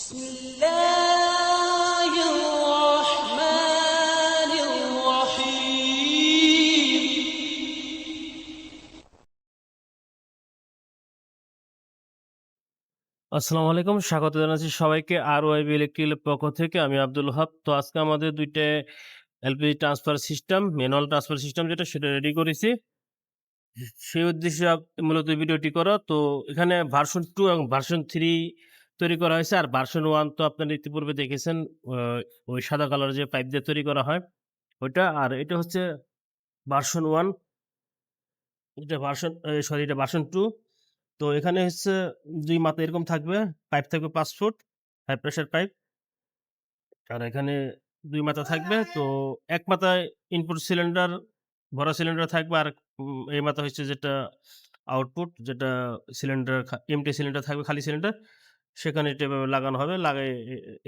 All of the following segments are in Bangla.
بسم الله الرحمن الرحيم আসসালামু আলাইকুম। স্বাগত জানাচ্ছি সবাইকে আরওআইবি ইলেকট্রিক্যালের পক্ষ থেকে। আমি আব্দুল ওহাব। তো আজকে আমাদের ২ টে LPG transfer system, manual transfer system যেটা সেটা রেডি করেছি। সেই উদ্দেশ্যে মূলত ভিডিওটি করা। তো এখানে ভার্সন 2 এবং ভার্সন 3 তৈরি করা হয়েছে। আর ভার্সন 1 তো আপনারা ইতিপূর্বে দেখেছেন, আ ওই সাদা কালারের যে পাইপ দিয়ে তৈরি করা হয় ওইটা। আর এটা হচ্ছে ভার্সন 1, এটা ভার্সন এটা ভার্সন 2। তো এখানে হচ্ছে ২ মাথা এরকম থাকবে। পাইপ থাকবে ৫ ফুট, হাই প্রেশার পাইপ। আর এখানে ২ মাথা থাকবে। তো এক মাথায় ইনপুট সিলিন্ডার, ভরা সিলিন্ডার থাকবে। আর এই মাথা হচ্ছে যেটা আউটপুট, যেটা সিলিন্ডার এমটি সিলিন্ডার থাকবে, খালি সিলিন্ডার। সেখানে এটা এভাবে লাগানো হবে। লাগায়ে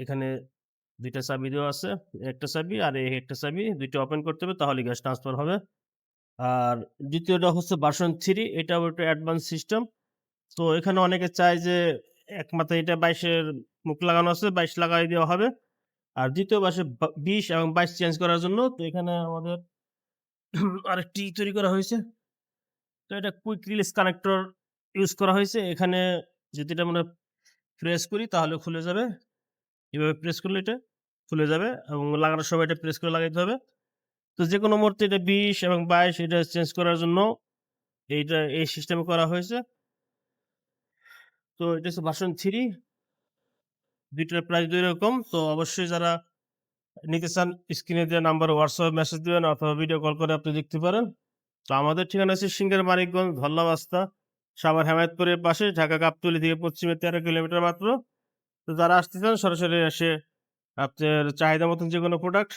এখানে ২ টা চাবি দেওয়া আছে। একটা চাবি আর এই একটা চাবি, ২ টা ওপেন করতে হবে, তাহলেই গ্যাস ট্রান্সফার হবে। আর দ্বিতীয়টা হচ্ছে ভার্সন 3, এটাও একটা অ্যাডভান্স সিস্টেম। তো এখানে অনেকে চায় যে এক মাথায় এটা ২২ এর মুখ লাগানো আছে, ২২ লাগাই দেওয়া হবে। আর দ্বিতীয় পাশে ২০ এবং ২২ চেঞ্জ করার জন্য তো এখানে আমাদের আরেকটি তৈরি করা হয়েছে। তো এটা কুইক রিলিজ কানেক্টর ইউজ করা হয়েছে। এখানে যদি এটা মনে প্রেস করি তাহলে খুলে যাবে। এভাবে প্রেস করলে এটা খুলে যাবে এবং লাগানোর সময় এটা প্রেস করে লাগাইতে হবে। তো যেকোনো মুহূর্তে এটা ২০ এবং ২২ এটা চেঞ্জ করার জন্য এই সিস্টেমে করা হয়েছে। তো এটা হচ্ছে ভার্সন 3, ২ টার প্রাইস ২ রকম। তো অবশ্যই যারা নিতে চান স্ক্রিনে দেওয়া নাম্বারে হোয়াটসঅ্যাপে মেসেজ দিবেন অথবা ভিডিও কল করে আপনি দেখতে পারেন। তো আমাদের ঠিকানা হচ্ছে সিংহের মানিকগঞ্জ, ধল্লা রাস্তা, সাভার হেমায়েতপুরের পাশে, ঢাকা গাবতলী থেকে পশ্চিমে ১৩ কিলোমিটার মাত্র। তো যারা আসতে চান সরাসরি এসে আপনার চাহিদা মতন যেকোনো প্রোডাক্ট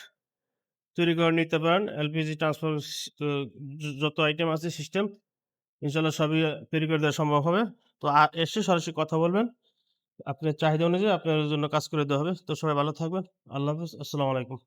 তৈরি করে নিতে পারেন। এলপিজি ট্রান্সফার তো যত আইটেম আছে সিস্টেম, ইনশাআল্লাহ সবই তৈরি করে দেওয়া সম্ভব হবে। তো এসে সরাসরি কথা বলবেন। আপনার চাহিদা অনুযায়ী আপনার জন্য কাজ করে দেওয়া হবে। তো সবাই ভালো থাকবেন। আল্লাহ হাফেজ। আসসালামু আলাইকুম।